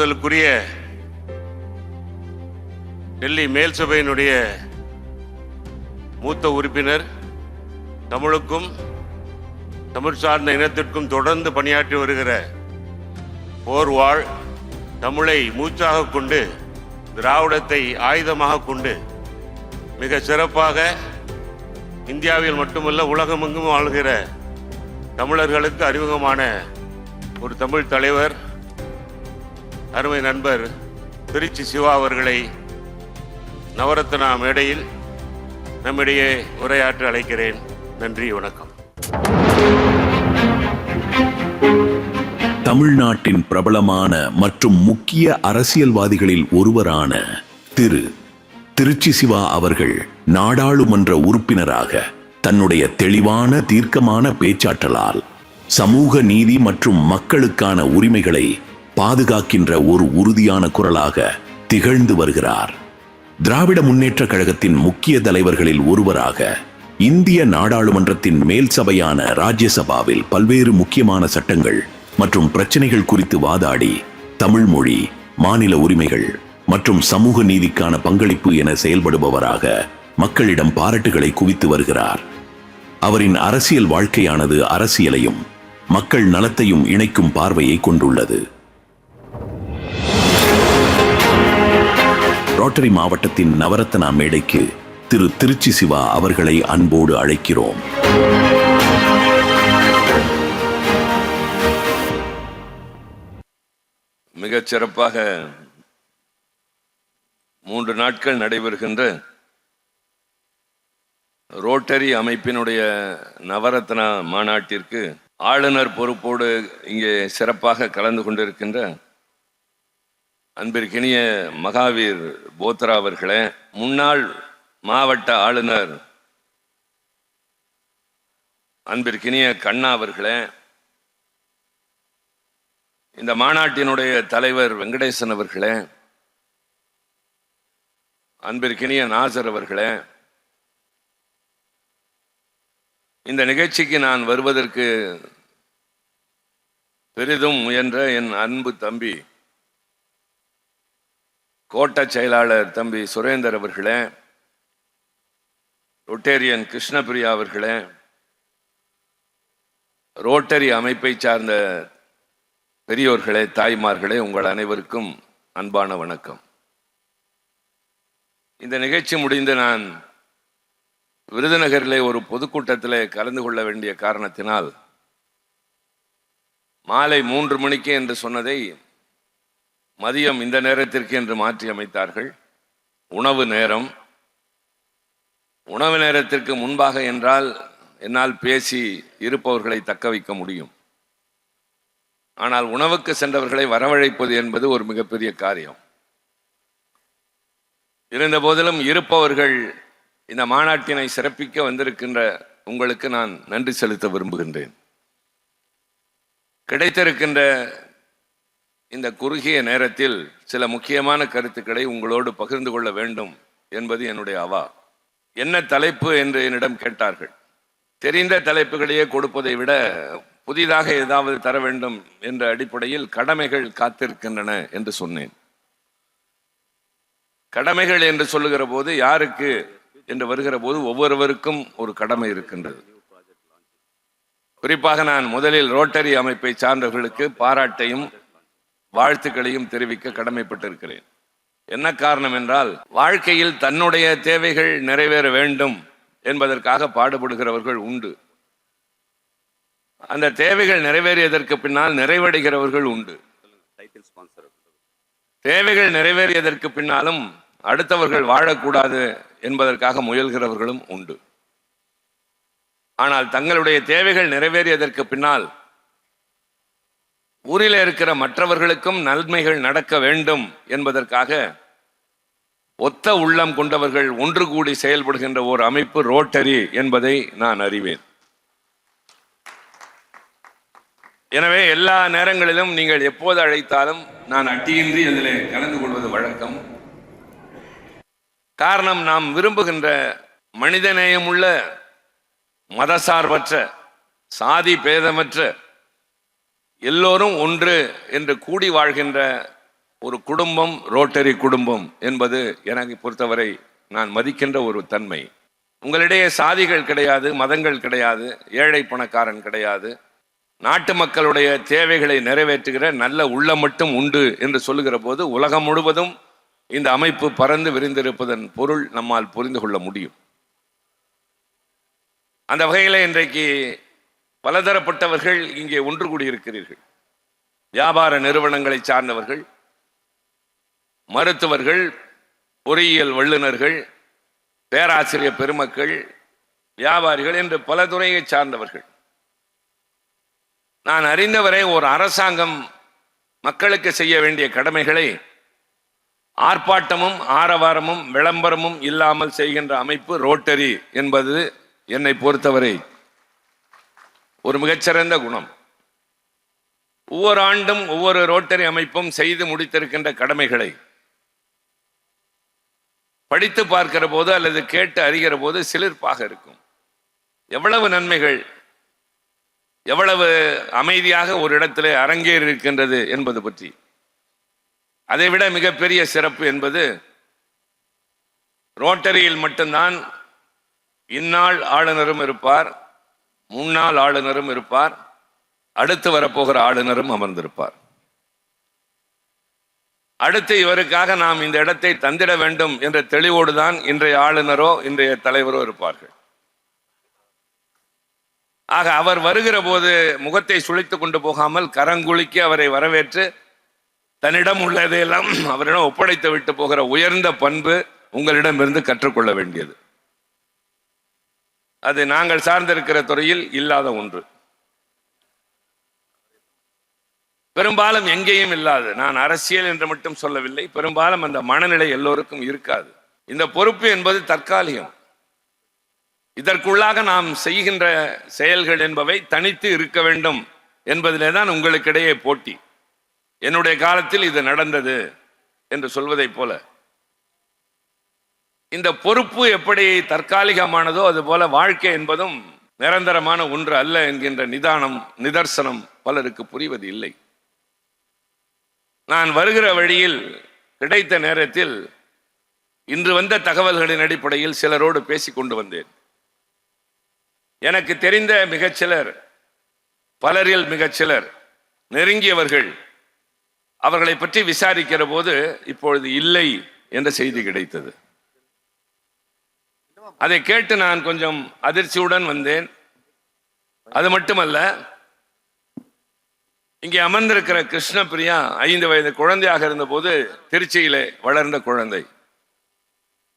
போற்றுதலுக்குரிய டெல்லி மேல் சபையினுடைய மூத்த உறுப்பினர், தமிழுக்கும் தமிழ் சார்ந்த இனத்திற்கும் தொடர்ந்து பணியாற்றி வருகிற போர்வாள், தமிழை மூச்சாக கொண்டு திராவிடத்தை ஆயுதமாக கொண்டு மிக சிறப்பாக இந்தியாவில் மட்டுமல்ல உலகமெங்கும் வாழ்கிற தமிழர்களுக்கு அறிமுகமான ஒரு தமிழ் தலைவர், அருமை நண்பர் திருச்சி சிவா அவர்களை நவரத்னா மேடையில் நம்மிடையே உரையாற்ற அழைக்கிறேன். நன்றி, வணக்கம். தமிழ்நாட்டின் பிரபலமான மற்றும் முக்கிய அரசியல்வாதிகளில் ஒருவரான திருச்சி சிவா அவர்கள் நாடாளுமன்ற உறுப்பினராக தன்னுடைய தெளிவான தீர்க்கமான பேச்சாற்றலால் சமூக நீதி மற்றும் மக்களுக்கான உரிமைகளை பாதுகாக்கின்ற ஒரு உறுதியான குரலாக திகழ்ந்து வருகிறார். திராவிட முன்னேற்ற கழகத்தின் முக்கிய தலைவர்களில் ஒருவராக இந்திய நாடாளுமன்றத்தின் மேல் சபையான ராஜ்யசபாவில் பல்வேறு முக்கியமான சட்டங்கள் மற்றும் பிரச்சனைகள் குறித்து வாதாடி தமிழ் மொழி, மாநில உரிமைகள் மற்றும் சமூக நீதிக்கான பங்களிப்பு என செயல்படுபவராக மக்களிடம் பாராட்டுகளை குவித்து வருகிறார். அவரின் அரசியல் வாழ்க்கையானது அரசியலையும் மக்கள் நலத்தையும் இணைக்கும் பார்வையை கொண்டுள்ளது. ரோட்டரி மாவட்டத்தின் நவரத்னா மேடைக்கு திருச்சி சிவா அவர்களை அன்போடு அழைக்கிறோம். மிகச் சிறப்பாக 3 நாட்கள் நடைபெறுகின்ற ரோட்டரி அமைப்பினுடைய நவரத்னா மாநாட்டிற்கு ஆளுநர் பொறுப்போடு இங்கே சிறப்பாக கலந்து கொண்டிருக்கின்ற அன்பிற்கினிய மகாவீர் போத்ரா அவர்களே, முன்னாள் மாவட்ட ஆளுநர் அன்பிற்கினிய கண்ணா அவர்களே, இந்த மாநாட்டினுடைய தலைவர் வெங்கடேசன் அவர்களே, அன்பிற்கினிய நாசர் அவர்களே, இந்த நிகழ்ச்சிக்கு நான் வருவதற்கு பெரிதும் முயன்ற என் அன்பு தம்பி கோட்ட செயலாளர் தம்பி சுரேந்தர் அவர்களே, ரொட்டேரியன் கிருஷ்ணபிரியா அவர்களே, ரோட்டரி அமைப்பை சார்ந்த பெரியோர்களே, தாய்மார்களே, உங்கள் அனைவருக்கும் அன்பான வணக்கம். இந்த நிகழ்ச்சி முடிந்து நான் விருதுநகரிலே ஒரு பொதுக்கூட்டத்தில் கலந்து கொள்ள வேண்டிய காரணத்தினால் மாலை 3 மணிக்கு என்று சொன்னதை மதியம் இந்த நேரத்திற்கு என்று மாற்றி அமைத்தார்கள். உணவு நேரத்திற்கு முன்பாக என்றால் என்னால் பேசி இருப்பவர்களை தக்க வைக்க முடியும். ஆனால் உணவுக்கு சென்றவர்களை வரவழைப்பது என்பது ஒரு மிகப்பெரிய காரியம். இருந்த போதிலும் இருப்பவர்கள் இந்த மாநாட்டினை சிறப்பிக்க வந்திருக்கின்ற உங்களுக்கு நான் நன்றி செலுத்த விரும்புகின்றேன். கிடைத்திருக்கின்ற இந்த குறுகிய நேரத்தில் சில முக்கியமான கருத்துக்களை உங்களோடு பகிர்ந்து கொள்ள வேண்டும் என்பது என்னுடைய அவா. என்ன தலைப்பு என்று என்னிடம் கேட்டார்கள். தெரிந்த தலைப்புகளையே கொடுப்பதை விட புதிதாக ஏதாவது தர வேண்டும் என்ற அடிப்படையில் கடமைகள் காத்திருக்கின்றன என்று சொன்னேன். கடமைகள் என்று சொல்லுகிற போது யாருக்கு என்று வருகிற போது ஒவ்வொருவருக்கும் ஒரு கடமை இருக்கின்றது. குறிப்பாக நான் முதலில் ரோட்டரி அமைப்பை சார்ந்தவர்களுக்கு பாராட்டையும் வாழ்த்துக்களையும் தெரிவிக்க கடமைப்பட்டிருக்கிறேன். என்ன காரணம் என்றால், வாழ்க்கையில் தன்னுடைய தேவைகள் நிறைவேற வேண்டும் என்பதற்காக பாடுபடுகிறவர்கள் உண்டு. அந்த தேவைகள் நிறைவேறியதற்கு பின்னால் நிறைவடைகிறவர்கள் உண்டு. தேவைகள் நிறைவேறியதற்கு பின்னாலும் அடுத்தவர்கள் வாழக்கூடாது என்பதற்காக முயல்கிறவர்களும் உண்டு. ஆனால் தங்களுடைய தேவைகள் நிறைவேறியதற்கு பின்னால் ஊரில் இருக்கிற மற்றவர்களுக்கும் நன்மைகள் நடக்க வேண்டும் என்பதற்காக ஒத்த உள்ளம் கொண்டவர்கள் ஒன்று கூடி செயல்படுகின்ற ஒரு அமைப்பு ரோட்டரி என்பதை நான் அறிவேன். எனவே எல்லா நேரங்களிலும் நீங்கள் எப்போது அழைத்தாலும் நான் அட்டியின்றி அதில் கலந்து கொள்வது வழக்கம். காரணம், நாம் விரும்புகின்ற மனிதநேயமுள்ள, மதசார்பற்ற, சாதி பேதமற்ற, எல்லோரும் ஒன்று என்று கூடி வாழ்கின்ற ஒரு குடும்பம் ரோட்டரி குடும்பம் என்பது எனக்கு பொறுத்தவரை நான் மதிக்கின்ற ஒரு தன்மை. உங்களிடையே சாதிகள் கிடையாது, மதங்கள் கிடையாது, ஏழை பணக்காரன் கிடையாது. நாட்டு மக்களுடைய தேவைகளை நிறைவேற்றுகிற நல்ல உள்ளம் மட்டும் உண்டு என்று சொல்லுகிற போது உலகம் முழுவதும் இந்த அமைப்பு பறந்து விரிந்திருப்பதன் பொருள் நம்மால் புரிந்து கொள்ள முடியும். அந்த வகையில் இன்றைக்கு பலதரப்பட்டவர்கள் இங்கே ஒன்று கூடியிருக்கிறீர்கள். வியாபார நிறுவனங்களை சார்ந்தவர்கள், மருத்துவர்கள், பொறியியல் வல்லுநர்கள், பேராசிரியர் பெருமக்கள், வியாபாரிகள் என்று பல துறையை சார்ந்தவர்கள். நான் அறிந்தவரை ஒரு அரசாங்கம் மக்களுக்கு செய்ய வேண்டிய கடமைகளை ஆர்ப்பாட்டமும் ஆரவாரமும் விளம்பரமும் இல்லாமல் செய்கின்ற அமைப்பு ரோட்டரி என்பது என்னை பொறுத்தவரை ஒரு மிகச்சிறந்த குணம். ஒவ்வொரு ஆண்டும் ஒவ்வொரு ரோட்டரி அமைப்பும் செய்து முடித்திருக்கின்ற கடமைகளை படித்து பார்க்கிற போது அல்லது கேட்டு அறிகிற போது சிலிர்ப்பாக இருக்கும். எவ்வளவு நன்மைகள், எவ்வளவு அமைதியாக ஒரு இடத்திலே அரங்கேறி இருக்கின்றது என்பது பற்றி. அதைவிட மிகப்பெரிய சிறப்பு என்பது ரோட்டரியில் மட்டும்தான் இந்நாள் ஆளுநரும் இருப்பார், முன்னாள் ஆளுநரும் இருப்பார், அடுத்து வரப்போகிற ஆளுநரும் அமர்ந்திருப்பார். அடுத்து இவருக்காக நாம் இந்த இடத்தை தந்திட வேண்டும் என்ற தெளிவோடு தான் இன்றைய ஆளுநரோ இன்றைய தலைவரோ இருப்பார்கள். ஆக அவர் வருகிற போது முகத்தை சுழித்துக் கொண்டு போகாமல் கரங்குலுக்கி அவரை வரவேற்று தன்னிடம் உள்ளதையெல்லாம் அவரிடம் ஒப்படைத்து விட்டு போகிற உயர்ந்த பண்பு உங்களிடமிருந்து கற்றுக்கொள்ள வேண்டியது. அது நாங்கள் சார்ந்திருக்கிற துறையில் இல்லாத ஒன்று, பெரும்பாலும் எங்கேயும் இல்லாது. நான் அரசியல் என்று மட்டும் சொல்லவில்லை, பெரும்பாலும் அந்த மனநிலை எல்லோருக்கும் இருக்காது. இந்த பொறுப்பு என்பது தற்காலிகம். இதற்குள்ளாக நாம் செய்கின்ற செயல்கள் என்பவை தனித்து இருக்க வேண்டும் என்பதிலே தான் உங்களுக்கிடையே போட்டி. என்னுடைய காலத்தில் இது நடந்தது என்று சொல்வதைப் போல இந்த பொறுப்பு எப்படி தற்காலிகமானதோ அதுபோல வாழ்க்கை என்பதும் நிரந்தரமான ஒன்று அல்ல என்கின்ற நிதர்சனம் பலருக்கு புரிவது இல்லை. நான் வருகிற வழியில் கிடைத்த நேரத்தில் இன்று வந்த தகவல்களின் அடிப்படையில் சிலரோடு பேசிக் கொண்டு வந்தேன். எனக்கு தெரிந்த மிகச்சிலர், பலரில் மிகச்சிலர் நெருங்கியவர்கள், அவர்களை பற்றி விசாரிக்கிற போது இப்பொழுது இல்லை என்ற செய்தி கிடைத்தது. அதை கேட்டு நான் கொஞ்சம் அதிர்ச்சியுடன் வந்தேன். அது மட்டுமல்ல, இங்கே அமர்ந்திருக்கிற கிருஷ்ணபிரியா 5 வயது குழந்தையாக இருந்தபோது திருச்சியிலே வளர்ந்த குழந்தை,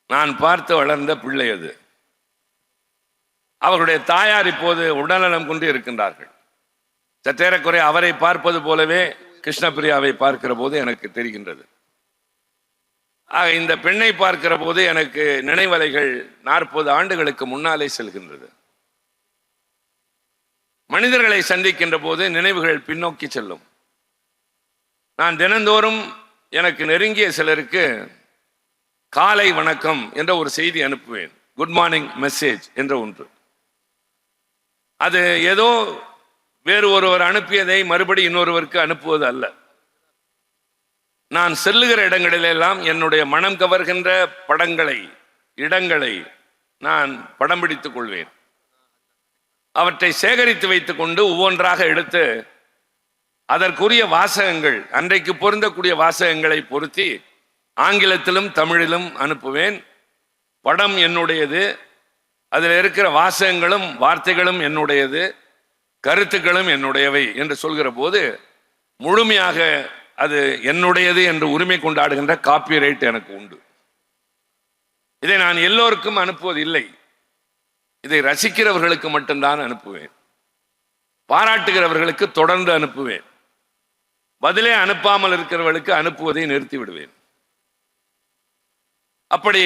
நான் பார்த்து வளர்ந்த பிள்ளை அது. அவருடைய தாயார் இப்போது உடல்நலம் கொண்டு இருக்கின்றார்கள். சற்றேறக்குறை அவரை பார்ப்பது போலவே கிருஷ்ணபிரியாவை பார்க்கிற போது எனக்கு தெரிகின்றது. ஆக இந்த பெண்ணை பார்க்கிற போது எனக்கு நினைவலைகள் 40 ஆண்டுகளுக்கு முன்னாலே செல்கின்றது. மனிதர்களை சந்திக்கின்ற போது நினைவுகள் பின்னோக்கி செல்லும். நான் தினந்தோறும் எனக்கு நெருங்கிய சிலருக்கு காலை வணக்கம் என்ற ஒரு செய்தி அனுப்புவேன், குட் மார்னிங் மெசேஜ் என்ற ஒன்று. அது ஏதோ வேறு ஒருவர் அனுப்பியதை மறுபடி இன்னொருவருக்கு அனுப்புவது அல்ல. நான் செல்லுகிற இடங்களிலெல்லாம் என்னுடைய மனம் கவர்கின்ற படங்களை, இடங்களை நான் படம் பிடித்துக் கொள்வேன். அவற்றை சேகரித்து வைத்துக் கொண்டு ஒவ்வொன்றாக எடுத்து அதற்குரிய வாசகங்கள், அன்றைக்கு பொருந்தக்கூடிய வாசகங்களை பொருத்தி ஆங்கிலத்திலும் தமிழிலும் அனுப்புவேன். படம் என்னுடையது, அதில் இருக்கிற வாசகங்களும் வார்த்தைகளும் என்னுடையது, கருத்துக்களும் என்னுடையவை என்று சொல்கிற போது முழுமையாக அது என்னுடையது என்று உரிமை கொண்டாடுகின்ற காப்பிரைட் எனக்கு உண்டு. இதை நான் எல்லோருக்கும் அனுப்புவது இல்லை. இதை ரசிக்கிறவர்களுக்கு மட்டும்தான் அனுப்புவேன். பாராட்டுகிறவர்களுக்கு தொடர்ந்து அனுப்புவேன். பதிலே அனுப்பாமல் இருக்கிறவர்களுக்கு அனுப்புவதை நிறுத்தி விடுவேன். அப்படி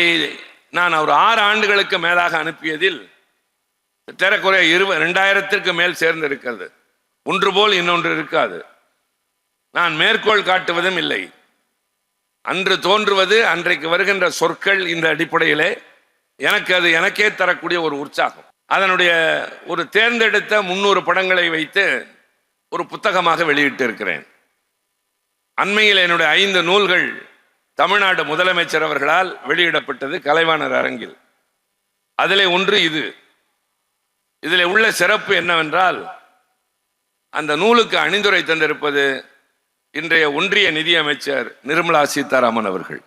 நான் ஒரு 6 ஆண்டுகளுக்கு மேலாக அனுப்பியதில் தெரக்குறை 2000க்கு மேல் சேர்ந்து இருக்கிறது. ஒன்று போல் இன்னொன்று இருக்காது. நான் மேற்கோள் காட்டுவதும் இல்லை. அன்று தோன்றுவது, அன்றைக்கு வருகின்ற சொற்கள் இந்த அடிப்படையிலே அது எனக்கே தரக்கூடிய ஒரு உற்சாகம். அதனுடைய ஒரு தேர்ந்தெடுத்த 300 படங்களை வைத்து ஒரு புத்தகமாக வெளியிட்டு இருக்கிறேன். அண்மையில் என்னுடைய 5 நூல்கள் தமிழ்நாடு முதலமைச்சர் அவர்களால் வெளியிடப்பட்டது கலைவாணர் அரங்கில். அதிலே ஒன்று இது. இதில் உள்ள சிறப்பு என்னவென்றால், அந்த நூலுக்கு அணிந்துரை தந்திருப்பது இன்றைய ஒன்றிய நிதியமைச்சர் நிர்மலா சீதாராமன் அவர்கள்.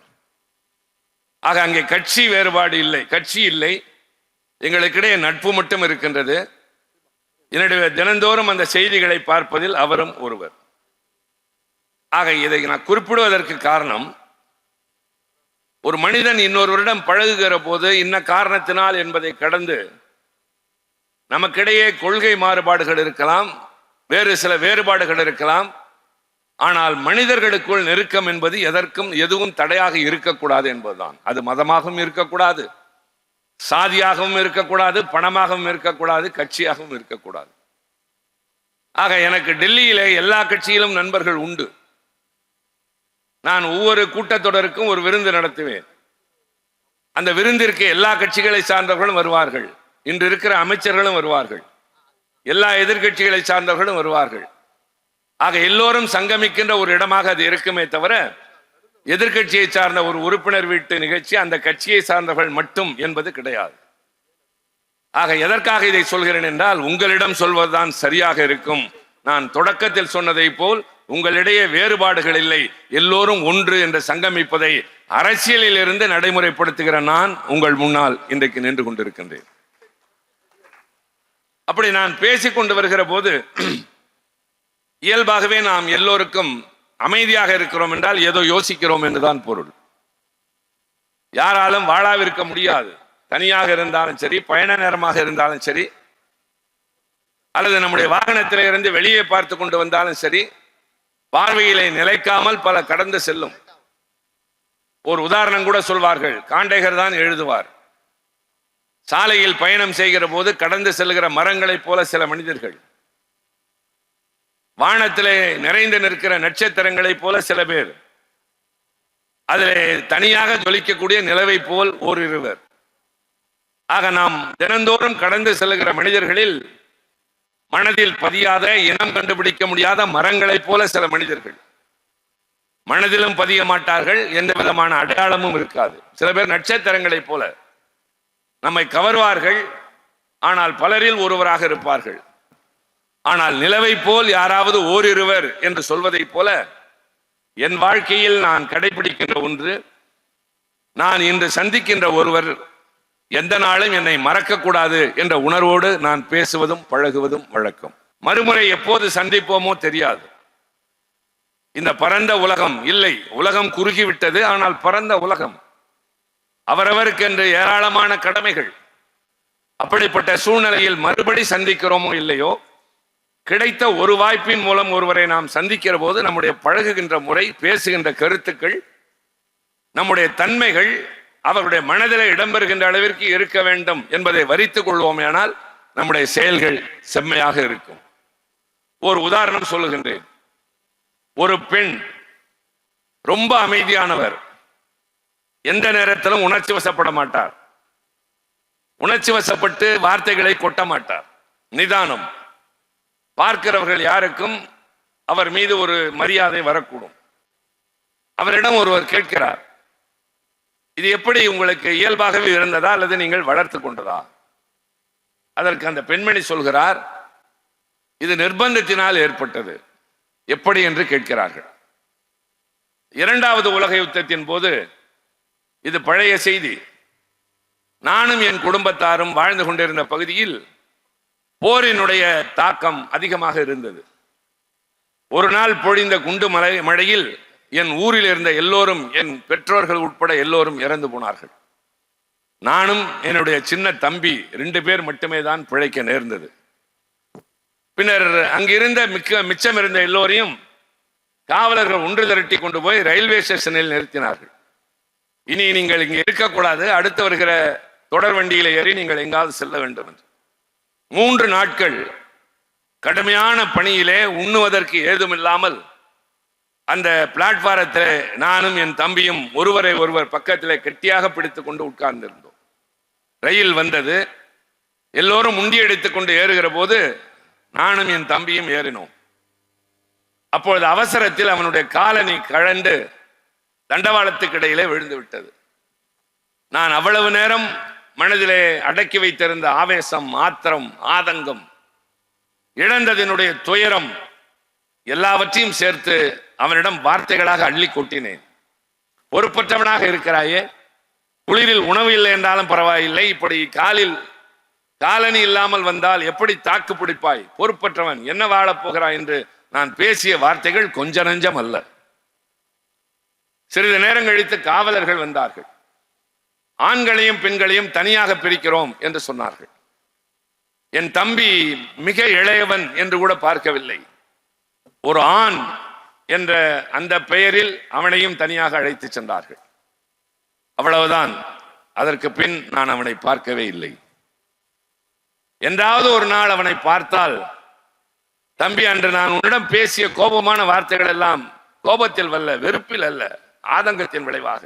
ஆக அங்கே கட்சி வேறுபாடு இல்லை, கட்சி இல்லை, எங்களுக்கிடையே நட்பு மட்டும் இருக்கின்றது. என்னுடைய தினந்தோறும் அந்த செய்திகளை பார்ப்பதில் அவரும் ஒருவர். ஆக இதை நான் குறிப்பிடுவதற்கு காரணம், ஒரு மனிதன் இன்னொருவரிடம் பழகுகிற போது இன்ன காரணத்தினால் என்பதை கடந்து நமக்கிடையே கொள்கை மாறுபாடுகள் இருக்கலாம், வேறு சில வேறுபாடுகள் இருக்கலாம். ஆனால் மனிதர்களுக்குள் நெருக்கம் என்பது எதுவும் தடையாக இருக்கக்கூடாது என்பதுதான். அது மதமாகவும் இருக்கக்கூடாது, சாதியாகவும் இருக்கக்கூடாது, பணமாகவும் இருக்கக்கூடாது, கட்சியாகவும் இருக்கக்கூடாது. ஆக எனக்கு டெல்லியிலே எல்லா கட்சியிலும் நண்பர்கள் உண்டு. நான் ஒவ்வொரு கூட்டத்தொடருக்கும் ஒரு விருந்து நடத்துவேன். அந்த விருந்திற்கு எல்லா கட்சிகளை சார்ந்தவர்களும் வருவார்கள். இன்று இருக்கிற அமைச்சர்களும் வருவார்கள், எல்லா எதிர்கட்சிகளை சார்ந்தவர்களும் வருவார்கள். ஆக எல்லோரும் சங்கமிக்கின்ற ஒரு இடமாக அது இருக்குமே தவிர, எதிர்கட்சியை சார்ந்த ஒரு உறுப்பினர் வீட்டு நிகழ்ச்சி அந்த கட்சியை சார்ந்தவர்கள் மட்டும் என்பது கிடையாது. ஆக எதற்காக இதை சொல்கிறேன் என்றால், உங்களிடம் சொல்வதுதான் சரியாக இருக்கும். நான் தொடக்கத்தில் சொன்னதை போல் உங்களிடையே வேறுபாடுகள் இல்லை, எல்லோரும் ஒன்று என்று சங்கமிப்பதை அரசியலில் இருந்து நடைமுறைப்படுத்துகிற நான் உங்கள் முன்னால் இன்றைக்கு நின்று கொண்டிருக்கின்றேன். அப்படி நான் பேசிக்கொண்டு வருகிற போது இயல்பாகவே நாம் எல்லோருக்கும் அமைதியாக இருக்கிறோம் என்றால் ஏதோ யோசிக்கிறோம் என்றுதான் பொருள். யாராலும் வாழாவிருக்க முடியாது. தனியாக இருந்தாலும் சரி, பயண நேரமாக இருந்தாலும் சரி, அல்லது நம்முடைய வாகனத்திலே இருந்து வெளியே பார்த்து கொண்டு வந்தாலும் சரி, பார்வையிலே நிலைக்காமல் பல கடந்து செல்லும். ஒரு உதாரணம் கூட சொல்வார்கள், காண்டேகர் தான் எழுதுவார். சாலையில் பயணம் செய்கிற போது கடந்து செல்கிற மரங்களைப் போல சில மனிதர்கள், வானத்திலே நிறைந்து நிற்கிற நட்சத்திரங்களைப் போல சில பேர், அதிலே தனியாக ஜொலிக்கக்கூடிய நிலவை போல் ஓரிருவர். ஆக நாம் தினந்தோறும் கடந்து செல்கிற மனிதர்களில் மனதில் பதியாத, இனம் கண்டுபிடிக்க முடியாத மரங்களைப் போல சில மனிதர்கள். மனதிலும் பதிய மாட்டார்கள், எந்த விதமான அடையாளமும் இருக்காது. சில பேர் நட்சத்திரங்களைப் போல நம்மை கவர்வார்கள், ஆனால் பலரில் ஒருவராக இருப்பார்கள். ஆனால் நிலவை போல் யாராவது ஓரிருவர் என்று சொல்வதை போல என் வாழ்க்கையில் நான் கடைபிடிக்கின்ற ஒன்று, நான் இன்று சந்திக்கின்ற ஒருவர் எந்த நாளும் என்னை மறக்கக்கூடாது என்ற உணர்வோடு நான் பேசுவதும் பழகுவதும் வழக்கம். மறுமுறை எப்போது சந்திப்போமோ தெரியாது. இந்த பரந்த உலகம் இல்லை, உலகம் குறுகிவிட்டது, ஆனால் பரந்த உலகம். அவரவருக்கு என்று ஏராளமான கடமைகள். அப்படிப்பட்ட சூழ்நிலையில் மறுபடி சந்திக்கிறோமோ இல்லையோ, கிடைத்த ஒரு வாய்ப்பின் மூலம் ஒருவரை நாம் சந்திக்கிற போது நம்முடைய பழகுகின்ற முறை, பேசுகின்ற கருத்துக்கள், நம்முடைய தன்மைகள் அவருடைய மனதில் இடம்பெறுகின்ற அளவிற்கு இருக்க வேண்டும் என்பதை வரித்துக் கொள்வோமேனால் நம்முடைய செயல்கள் செம்மையாக இருக்கும். ஒரு உதாரணம் சொல்லுகின்றேன். ஒரு பெண் ரொம்ப அமைதியானவர், எந்த நேரத்திலும் உணர்ச்சி வசப்பட மாட்டார், உணர்ச்சி வசப்பட்டு வார்த்தைகளை கொட்ட மாட்டார், நிதானம். பார்க்கிறவர்கள் யாருக்கும் அவர் மீது ஒரு மரியாதை வரக்கூடும். அவரிடம் ஒருவர் கேட்கிறார், இது எப்படி உங்களுக்கு இயல்பாகவே இருந்ததா அல்லது நீங்கள் வளர்த்து கொண்டதா? அதற்கு அந்த பெண்மணி சொல்கிறார், இது நிர்பந்தத்தினால் ஏற்பட்டது. எப்படி என்று கேட்கிறார்கள். இரண்டாவது உலக யுத்தத்தின் போது, இது பழைய செய்தி, நானும் என் குடும்பத்தாரும் வாழ்ந்து கொண்டிருந்த பகுதியில் போரினுடைய தாக்கம் அதிகமாக இருந்தது. ஒரு நாள் பொழிந்த குண்டு மழையில் என் ஊரில் இருந்த எல்லோரும், என் பெற்றோர்கள் உட்பட எல்லோரும் இறந்து போனார்கள். நானும் என்னுடைய சின்ன தம்பி 2 பேர் மட்டுமே தான் பிழைக்க நேர்ந்தது. பின்னர் அங்கிருந்த மிச்சம் இருந்த எல்லோரையும் காவலர்கள் ஒன்று திரட்டி கொண்டு போய் ரயில்வே ஸ்டேஷனில் நிறுத்தினார்கள். இனி நீங்கள் இங்கே இருக்கக்கூடாது, அடுத்து வருகிற தொடர் வண்டியில ஏறி நீங்கள் எங்காவது செல்ல வேண்டும் என்று. 3 நாட்கள் கடுமையான பணியிலே உண்ணுவதற்கு ஏதுமில்லாமல் அந்த பிளாட்பாரத்தில் நானும் என் தம்பியும் ஒருவரை ஒருவர் பக்கத்திலே கெட்டியாக பிடித்துக் கொண்டு உட்கார்ந்திருந்தோம். ரயில் வந்தது, எல்லோரும் முண்டி எடுத்துக் கொண்டு ஏறுகிற போது நானும் என் தம்பியும் ஏறினோம். அப்பொழுது அவசரத்தில் அவனுடைய காலணி கழண்டு தண்டவாளத்துக்கு இடையிலே விழுந்து விட்டது. நான் அவ்வளவு நேரம் மனதிலே அடக்கி வைத்திருந்த ஆவேசம், ஆத்திரம், ஆதங்கம், இழந்ததினுடைய துயரம் எல்லாவற்றையும் சேர்த்து அவனிடம் வார்த்தைகளாக அள்ளி கொட்டினேன். பொறுப்பற்றவனாக இருக்கிறாயே, குளிரில் உணவு இல்லை என்றாலும் பரவாயில்லை, இப்படி காலில் காலணி இல்லாமல் வந்தால் எப்படி தாக்கு பிடிப்பாய்? பொறுப்பற்றவன், என்ன வாழப் போகிறாய் என்று நான் பேசிய வார்த்தைகள் கொஞ்ச நஞ்சம் அல்ல. சிறிது நேரம் கழித்து காவலர்கள் வந்தார்கள். ஆண்களையும் பெண்களையும் தனியாக பிரிக்கிறோம் என்று சொன்னார்கள். என் தம்பி மிக இளையவன் என்று கூட பார்க்கவில்லை. ஒரு ஆண் என்ற அந்த பெயரில் அவனையும் தனியாக அழைத்து சென்றார்கள். அவ்வளவுதான். அதற்கு பின் நான் அவனை பார்க்கவே இல்லை. என்றாவது ஒரு நாள் அவனை பார்த்தால், தம்பி, அன்று நான் உன்னிடம் பேசிய கோபமான வார்த்தைகள் எல்லாம் கோபத்தில் அல்ல, வெறுப்பில் அல்ல, ஆதங்கத்தின் விளைவாக,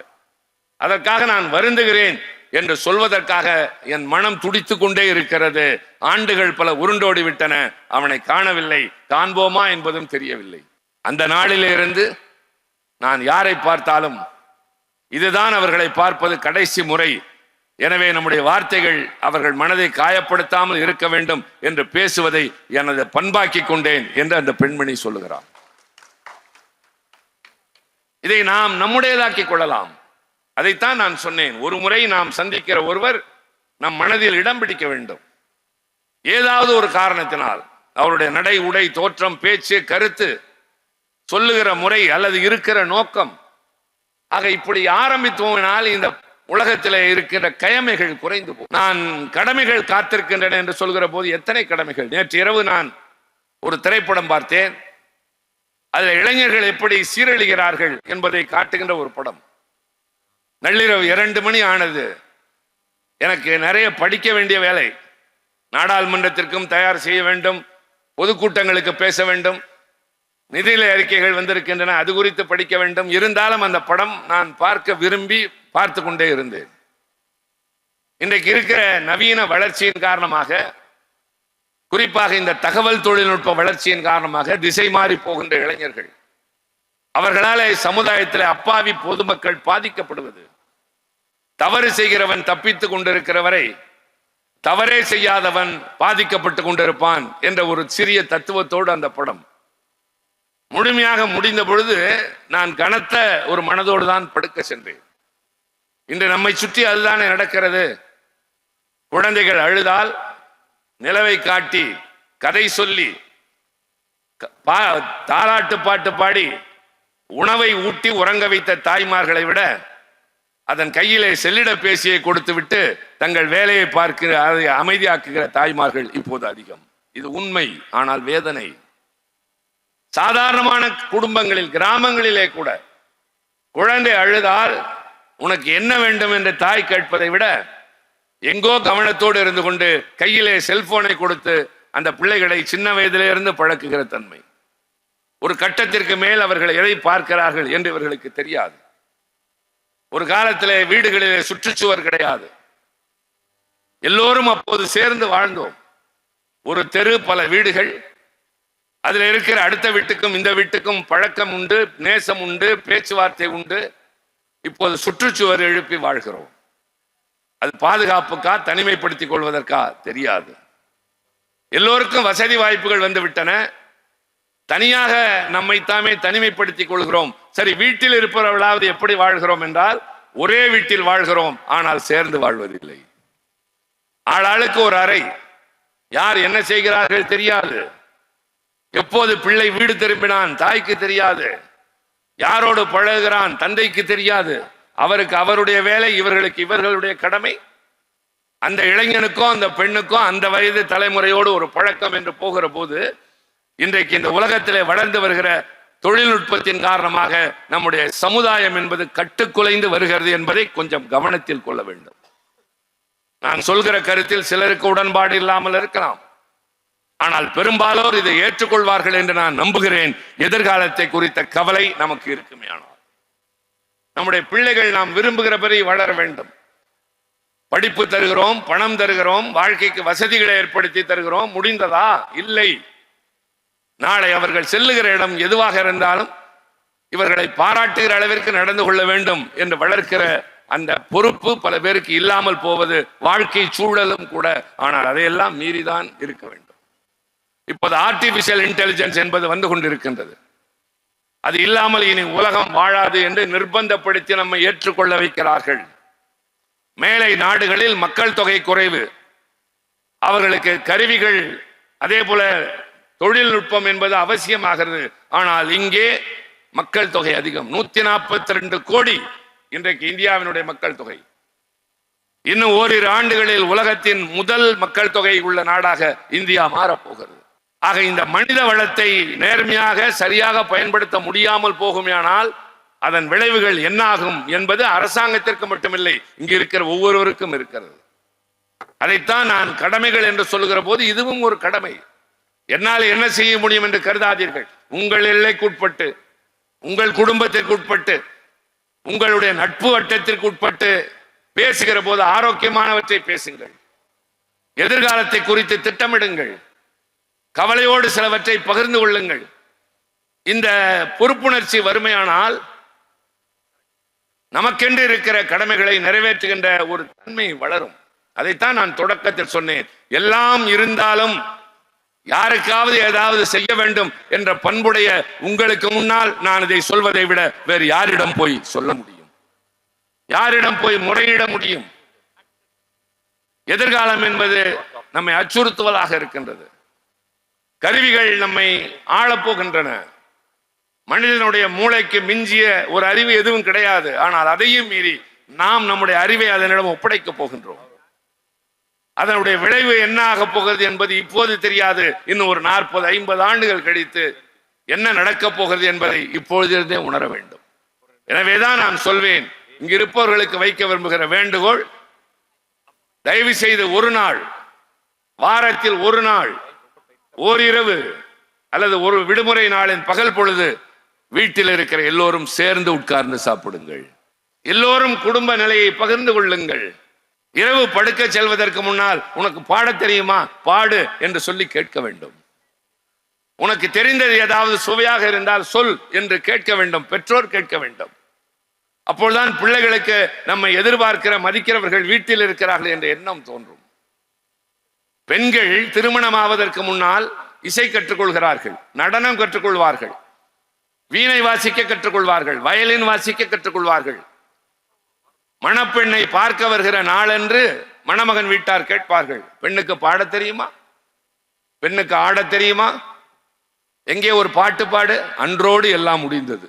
அதற்காக நான் வருந்துகிறேன் என்று சொல்வதற்காக என் மனம் துடித்துக் கொண்டே இருக்கிறது. ஆண்டுகள் பல உருண்டோடி விட்டன. அவனை காணவில்லை. காண்போமா என்பதும் தெரியவில்லை. அந்த நாளிலிருந்து நான் யாரை பார்த்தாலும் இதுதான் அவர்களை பார்ப்பது கடைசி முறை, எனவே நம்முடைய வார்த்தைகள் அவர்கள் மனதை காயப்படுத்தாமல் இருக்க வேண்டும் என்று பேசுவதை எனது பண்பாக்கி கொண்டேன் என்று அந்த பெண்மணி சொல்லுகிறார். இதை நாம் நம்முடையதாக்கிக் கொள்ளலாம். அதைத்தான் நான் சொன்னேன். ஒரு முறை நாம் சந்திக்கிற ஒருவர் நம் மனதில் இடம் பிடிக்க வேண்டும். ஏதாவது ஒரு காரணத்தினால் அவருடைய நடை, உடை, தோற்றம், பேச்சு, கருத்து, சொல்லுகிற முறை அல்லது இருக்கிற நோக்கம், ஆக இப்படி ஆரம்பித்தோம்னால் இந்த உலகத்தில் இருக்கிற கயமைகள் குறைந்து போகும். நான் கடமைகள் காத்திருக்கின்றன என்று சொல்கிற போது எத்தனை கடமைகள்! நேற்று இரவு நான் ஒரு திரைப்படம் பார்த்தேன். அதில் இளைஞர்கள் எப்படி சீரழிகிறார்கள் என்பதை காட்டுகின்ற ஒரு படம். நள்ளிரவு 2 மணி ஆனது. எனக்கு நிறைய படிக்க வேண்டிய வேலை. நாடாளுமன்றத்திற்கும் தயார் செய்ய வேண்டும், பொதுக்கூட்டங்களுக்கு பேச வேண்டும், நிதிநிலை அறிக்கைகள் வந்திருக்கின்றன, அது குறித்து படிக்க வேண்டும். இருந்தாலும் அந்த படம் நான் பார்க்க விரும்பி பார்த்து கொண்டே இருந்தேன். இன்றைக்கு இருக்கிற நவீன வளர்ச்சியின் காரணமாக, குறிப்பாக இந்த தகவல் தொழில்நுட்ப வளர்ச்சியின் காரணமாக திசை மாறி போகின்ற இளைஞர்கள், அவர்களால் சமுதாயத்தில் அப்பாவி பொதுமக்கள் பாதிக்கப்படுவது, தவறு செய்கிறவன் தப்பித்துக் கொண்டிருக்கிற வரை தவறே செய்யாதவன் பாதிக்கப்பட்டு கொண்டிருப்பான் என்ற ஒரு சிறிய தத்துவத்தோடு அந்த படம் முழுமையாக முடிந்த பொழுது நான் கனத்த ஒரு மனதோடு தான் படுக்க சென்றேன். இன்று நம்மை சுற்றி அதுதானே நடக்கிறது. குழந்தைகள் அழுதால் நிலவை காட்டி, கதை சொல்லி, தாலாட்டு பாட்டு பாடி உணவை ஊட்டி உறங்க வைத்த தாய்மார்களை விட அதன் கையிலே செல்லிட பேசியை கொடுத்து விட்டு தங்கள் வேலையை பார்க்கிற, அதை அமைதியாக்குகிற தாய்மார்கள் இப்போது அதிகம். இது உண்மை. ஆனால் வேதனை. சாதாரணமான குடும்பங்களில், கிராமங்களிலே கூட குழந்தை அழுதால் உனக்கு என்ன வேண்டும் என்று தாய் கேட்பதை விட எங்கோ கவனத்தோடு இருந்து கொண்டு கையிலே செல்போனை கொடுத்து அந்த பிள்ளைகளை சின்ன வயதிலிருந்து பழக்குகிற தன்மை. ஒரு கட்டத்திற்கு மேல் அவர்கள் எதை பார்க்கிறார்கள் என்று இவர்களுக்கு தெரியாது. ஒரு காலத்திலே வீடுகளிலே சுற்றுச்சுவர் கிடையாது. எல்லோரும் அப்போது சேர்ந்து வாழ்ந்தோம். ஒரு தெரு, பல வீடுகள், அதில் இருக்கிற அடுத்த வீட்டுக்கும் இந்த வீட்டுக்கும் பழக்கம் உண்டு, நேசம் உண்டு, பேச்சுவார்த்தை உண்டு. இப்போது சுற்றுச்சுவர் எழுப்பி வாழ்கிறோம். அது பாதுகாப்புக்கா, தனிமைப்படுத்திக் கொள்வதற்கா தெரியாது. எல்லோருக்கும் வசதி வாய்ப்புகள் வந்து விட்டன. தனியாக நம்மைத்தாமே தனிமைப்படுத்திக் கொள்கிறோம். சரி, வீட்டில் இருப்பவர்களாவது எப்படி வாழ்கிறோம் என்றால், ஒரே வீட்டில் வாழ்கிறோம், ஆனால் சேர்ந்து வாழ்வதில்லை. ஆளாளுக்கு ஒரு அறை. யார் என்ன செய்கிறார்கள் தெரியாது. எப்போது பிள்ளை வீடு திரும்பினான் தாய்க்கு தெரியாது. யாரோடு பழகுகிறான் தந்தைக்கு தெரியாது. அவருக்கு அவருடைய வேலை, இவர்களுக்கு இவர்களுடைய கடமை. அந்த இளைஞனுக்கோ அந்த பெண்ணுக்கோ அந்த வயது தலைமுறையோடு ஒரு பழக்கம் என்று போகிற போது, இன்றைக்கு இந்த உலகத்திலே வளர்ந்து வருகிற தொழில்நுட்பத்தின் காரணமாக நம்முடைய சமுதாயம் என்பது கட்டுக்குலைந்து வருகிறது என்பதை கொஞ்சம் கவனத்தில் கொள்ள வேண்டும். நான் சொல்கிற கருத்தில் சிலருக்கு உடன்பாடு இல்லாமல் இருக்கலாம். ஆனால் பெரும்பாலோர் இதை ஏற்றுக்கொள்வார்கள் என்று நான் நம்புகிறேன். எதிர்காலத்தை குறித்த கவலை நமக்கு இருக்குமே. ஆனால் நம்முடைய பிள்ளைகள் நாம் விரும்புகிறபடி வளர வேண்டும். படிப்பு தருகிறோம், பணம் தருகிறோம், வாழ்க்கைக்கு வசதிகளை ஏற்படுத்தி தருகிறோம். முடிந்ததா? இல்லை. நாளை அவர்கள் செல்லுகிற இடம் எதுவாக இருந்தாலும் இவர்களை பாராட்டுகிற அளவிற்கு நடந்து கொள்ள வேண்டும் என்று வளர்க்கிற அந்த பொறுப்பு பல பேருக்கு இல்லாமல் போவது வாழ்க்கை சூழலும் கூட. ஆனால் அதையெல்லாம் மீறிதான் இருக்க வேண்டும். இப்போது ஆர்டிபிஷியல் இன்டெலிஜென்ஸ் என்பது வந்து கொண்டிருக்கின்றது. அது இல்லாமல் இனி உலகம் வாழாது என்று நிர்பந்தப்படுத்தி நம்மை ஏற்றுக்கொள்ள வைக்கிறார்கள். மேலை நாடுகளில் மக்கள் தொகை குறைவு, அவர்களுக்கு கருவிகள் அதே போல தொழில்நுட்பம் என்பது அவசியமாகிறது. ஆனால் இங்கே மக்கள் தொகை அதிகம், 142 கோடி இன்றைக்கு இந்தியாவினுடைய மக்கள் தொகை. இன்னும் ஓரிரு ஆண்டுகளில் உலகத்தின் முதல் மக்கள் தொகை உள்ள நாடாக இந்தியா மாறப்போகிறது. ஆக இந்த மனித வளத்தை நேர்மையாக சரியாக பயன்படுத்த முடியாமல் போகுமானால் அதன் விளைவுகள் என்னாகும் என்பது அரசாங்கத்திற்கு மட்டுமில்லை, இங்கு இருக்கிற ஒவ்வொருவருக்கும் இருக்கிறது. அதைத்தான் நான் கடமைகள் என்று சொல்லுகிற போது இதுவும் ஒரு கடமை. என்னால் என்ன செய்ய முடியும் என்று கருதாதீர்கள். உங்கள் எல்லைக்குட்பட்டு, உங்கள் குடும்பத்திற்கு உட்பட்டு, உங்களுடைய நட்பு வட்டத்திற்கு உட்பட்டு பேசுகிற போது ஆரோக்கியமானவற்றை பேசுங்கள். எதிர்காலத்தை குறித்து திட்டமிடுங்கள். கவலையோடு சிலவற்றை பகிர்ந்து கொள்ளுங்கள். இந்த பொறுப்புணர்ச்சி வறுமையானால் நமக்கென்று இருக்கிற கடமைகளை நிறைவேற்றுகின்ற ஒரு தன்மை வளரும். அதைத்தான் நான் தொடக்கத்தில் சொன்னேன். எல்லாம் இருந்தாலும் யாருக்காவது ஏதாவது செய்ய வேண்டும் என்ற பண்புடைய உங்களுக்கு முன்னால் நான் இதை சொல்வதை விட வேறு யாரிடம் போய் சொல்ல முடியும்? யாரிடம் போய் முறையிட முடியும்? எதிர்காலம் என்பது நம்மை அச்சுறுத்துவதாக இருக்கின்றது. கருவிகள் நம்மை ஆளப்போகின்றன. மனிதனுடைய மூளைக்கு மிஞ்சிய ஒரு அறிவு எதுவும் கிடையாது. ஆனால் அதையும் மீறி நாம் நம்முடைய அறிவை அதனிடம் ஒப்படைக்க போகின்றோம். அதனுடைய விளைவு என்ன ஆக போகிறது என்பது இப்போது தெரியாது. இன்னும் ஒரு 40-50 ஆண்டுகள் கழித்து என்ன நடக்கப் போகிறது என்பதை இப்பொழுதிருந்தே உணர வேண்டும். எனவேதான் நான் சொல்வேன், இங்கு இருப்பவர்களுக்கு வைக்க விரும்புகிற வேண்டுகோள், தயவு செய்து ஒரு நாள், வாரத்தில் ஒரு நாள், ஓரிரவு அல்லது ஒரு விடுமுறை நாளின் பகல் பொழுது வீட்டில் இருக்கிற எல்லோரும் சேர்ந்து உட்கார்ந்து சாப்பிடுங்கள். எல்லோரும் குடும்ப நிலையை பகிர்ந்து கொள்ளுங்கள். இரவு படுக்க செல்வதற்கு முன்னால் உனக்கு பாட தெரியுமா, பாடு என்று சொல்லி கேட்க வேண்டும். உனக்கு தெரிந்தது ஏதாவது சுவையாக இருந்தால் சொல் என்று கேட்க வேண்டும். பெற்றோர் கேட்க வேண்டும். அப்பொழுதுதான் பிள்ளைகளுக்கு நம்மை எதிர்பார்க்கிற மதிக்கிறவர்கள் வீட்டில் இருக்கிறார்கள் என்ற எண்ணம் தோன்றும். பெண்கள் திருமணமாவதற்கு முன்னால் இசை கற்றுக்கொள்கிறார்கள், நடனம் கற்றுக்கொள்வார்கள், வீணை வாசிக்க கற்றுக்கொள்வார்கள், வயலின் வாசிக்க கற்றுக்கொள்வார்கள். மணப்பெண்ணை பார்க்க வருகிற நாளன்று மணமகன் வீட்டார் கேட்பார்கள், பெண்ணுக்கு பாட தெரியுமா, பெண்ணுக்கு ஆட தெரியுமா, எங்கே ஒரு பாட்டு பாடு. அன்றோடு எல்லாம் முடிந்தது.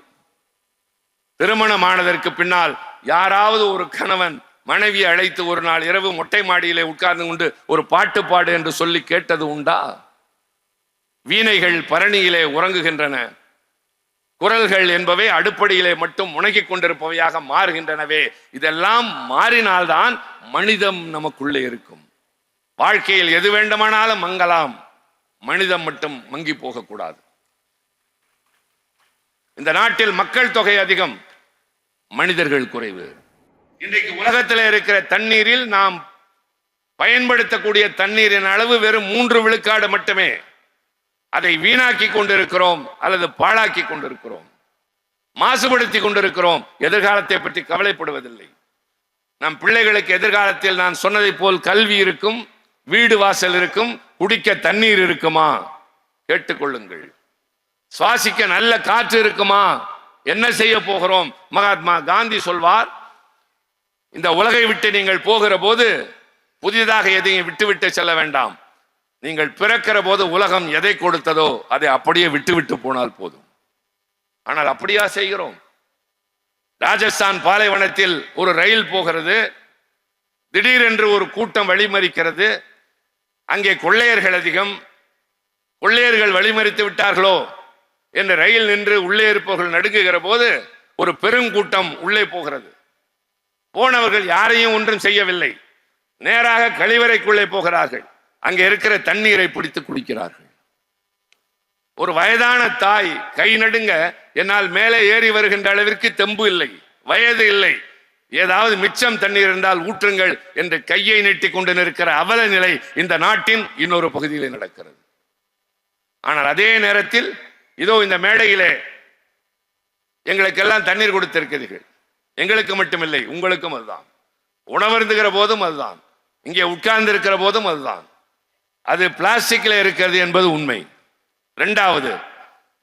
திருமணமானதற்கு பின்னால் யாராவது ஒரு கணவன் மனைவியை அழைத்து ஒரு நாள் இரவு மொட்டை மாடியிலே உட்கார்ந்து கொண்டு ஒரு பாட்டு பாடு என்று சொல்லி கேட்டது உண்டா? வீணைகள் பரணியிலே உறங்குகின்றன. குரல்கள் என்பவை அடுப்படியிலே மட்டும் முணங்கிக் கொண்டிருப்பவையாக மாறுகின்றனவே. இதெல்லாம் மாறினால்தான் மனிதம் நமக்குள்ளே இருக்கும். வாழ்க்கையில் எது வேண்டுமானாலும் மங்கலாம், மனிதம் மட்டும் மங்கி போகக்கூடாது. இந்த நாட்டில் மக்கள் தொகை அதிகம், மனிதர்கள் குறைவு. இன்றைக்கு உலகத்தில் இருக்கிற தண்ணீரில் நாம் பயன்படுத்தக்கூடிய தண்ணீரின் அளவு வெறும் 3 விழுக்காடு மட்டுமே. அதை வீணாக்கி கொண்டிருக்கிறோம் அல்லது பாழாக்கி கொண்டிருக்கிறோம், மாசுபடுத்தி கொண்டிருக்கிறோம். எதிர்காலத்தை பற்றி கவலைப்படுவதில்லை. நம் பிள்ளைகளுக்கு எதிர்காலத்தில் நான் சொன்னதை போல் கல்வி இருக்கும், வீடு வாசல் இருக்கும், குடிக்க தண்ணீர் இருக்குமா கேட்டுக்கொள்ளுங்கள். சுவாசிக்க நல்ல காற்று இருக்குமா? என்ன செய்ய போகிறோம்? மகாத்மா காந்தி சொல்வார், இந்த உலகை விட்டு நீங்கள் போகிற போது புதிதாக எதையும் விட்டுவிட்டு செல்ல வேண்டாம். நீங்கள் பிறக்கிற போது உலகம் எதை கொடுத்ததோ அதை அப்படியே விட்டுவிட்டு போனால் போதும். ஆனால் அப்படியா செய்கிறோம்? ராஜஸ்தான் பாலைவனத்தில் ஒரு ரயில் போகிறது, திடீரென்று ஒரு கூட்டம் வழிமறிக்கிறது. அங்கே கொள்ளையர்கள் அதிகம். கொள்ளையர்கள் வழிமறித்து விட்டார்களோ என்று ரயில் நின்று உள்ளே இருப்பவர்கள் நடுங்குகிற போது ஒரு பெருங்கூட்டம் உள்ளே போகிறது. போனவர்கள் யாரையும் ஒன்றும் செய்யவில்லை, நேராக கழிவறைக்குள்ளே போகிறார்கள். அங்கே இருக்கிற தண்ணீரை பிடித்து குடிக்கிறார்கள். ஒரு வயதான தாய் கை நடுங்க, என்னால் மேலே ஏறி வருகின்ற அளவிற்கு தெம்பு இல்லை, வயது இல்லை, ஏதாவது மிச்சம் தண்ணீர் இருந்தால் ஊற்றுங்கள் என்று கையை நீட்டி கொண்டு நிற்கிற அவல நிலை இந்த நாட்டின் இன்னொரு பகுதியில் நடக்கிறது. ஆனால் அதே நேரத்தில் இதோ இந்த மேடையிலே எங்களுக்கெல்லாம் தண்ணீர் கொடுத்திருக்கிறீர்கள். எங்களுக்கு மட்டுமில்லை, உங்களுக்கும் அதுதான். உணவருந்துகிற போதும் அதுதான், இங்கே உட்கார்ந்து இருக்கிற போதும் அதுதான். அது பிளாஸ்டிக்ல இருக்கிறது என்பது உண்மை. இரண்டாவது,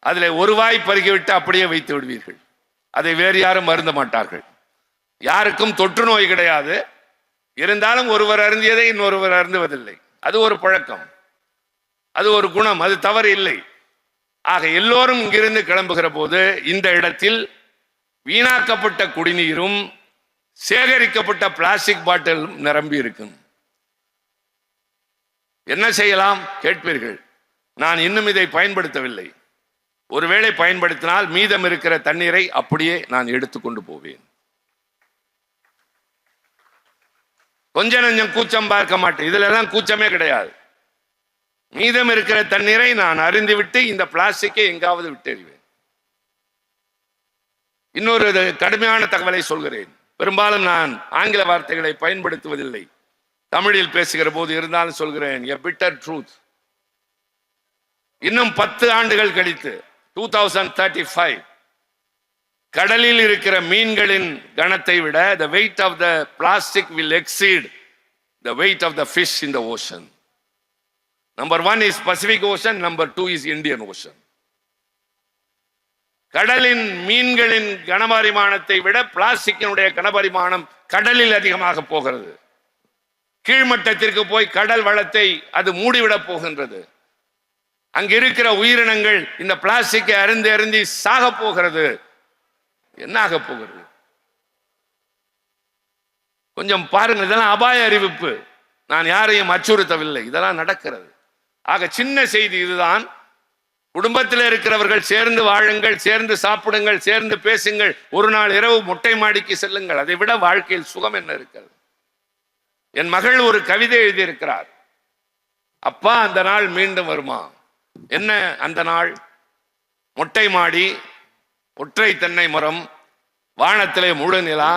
அதில் ஒரு வாய் பருகிவிட்டு அப்படியே வைத்து விடுவீர்கள். அதை வேறு யாரும் மருந்த மாட்டார்கள். யாருக்கும் தொற்று நோய் கிடையாது. இருந்தாலும் ஒருவர் அருந்தியதை இன்னொருவர் அருந்துவதில்லை. அது ஒரு பழக்கம், அது ஒரு குணம், அது தவறு இல்லை. ஆக எல்லோரும் இங்கிருந்து கிளம்புகிற போது இந்த இடத்தில் வீணாக்கப்பட்ட குடிநீரும் சேகரிக்கப்பட்ட பிளாஸ்டிக் பாட்டிலும் நிரம்பி இருக்கும். என்ன செய்யலாம் கேட்பீர்கள். நான் இன்னும் இதை பயன்படுத்தவில்லை. ஒருவேளை பயன்படுத்தினால் மீதம் இருக்கிற தண்ணீரை அப்படியே நான் எடுத்துக்கொண்டு போவேன். கொஞ்ச நஞ்சம் கூச்சம் பார்க்க மாட்டேன். இதுல எல்லாம் கூச்சமே கிடையாது. மீதம் இருக்கிற தண்ணீரை நான் அருந்திவிட்டு இந்த பிளாஸ்டிக்கை எங்காவது விட்டெறிவேன். இன்னொரு கடுமையான தகவலை சொல்கிறேன். பெரும்பாலும் நான் ஆங்கில வார்த்தைகளை பயன்படுத்துவதில்லை, தமிழில் பேசுகிற போது இருந்தாலும் சொல்கிறேன். a bitter truth. இன்னும் 10 ஆண்டுகள் கழித்து 2035 கடலில் இருக்கிற மீன்களின் கனத்தை விட the weight of the plastic will exceed the weight of the fish in the ocean. Number 1 is Pacific Ocean, number 2 is Indian Ocean. கடலின் மீன்களின் கனபரிமாணத்தை விட பிளாஸ்டிக்கினுடைய கனபரிமாணம் கடலில் அதிகமாக போகிறது. கீழ்மட்டத்திற்கு போய் கடல் வளத்தை அது மூடிவிட போகின்றது. அங்க இருக்கிற உயிரினங்கள் இந்த பிளாஸ்டிக்கை அருந்தி அருந்தி சாக போகிறது. என்ன ஆக போகிறது? கொஞ்சம் பாருங்கள். இதெல்லாம் அபாய அறிவிப்பு. நான் யாரையும் அச்சுறுத்தவில்லை, இதெல்லாம் நடக்கிறது. ஆக சின்ன செய்தி இதுதான். குடும்பத்தில் இருக்கிறவர்கள் சேர்ந்து வாழுங்கள், சேர்ந்து சாப்பிடுங்கள், சேர்ந்து பேசுங்கள். ஒரு நாள் இரவு மொட்டை மாடிக்கு செல்லுங்கள். அதை விட வாழ்க்கையில் சுகம் என்ன இருக்கிறது? என் மகள் ஒரு கவிதை எழுதியிருக்கிறார். அப்பா, அந்த நாள் மீண்டும் வருமா? என்ன அந்த நாள்? மொட்டை மாடி, ஒற்றை தென்னை மரம், வானத்திலே முழு நிலா,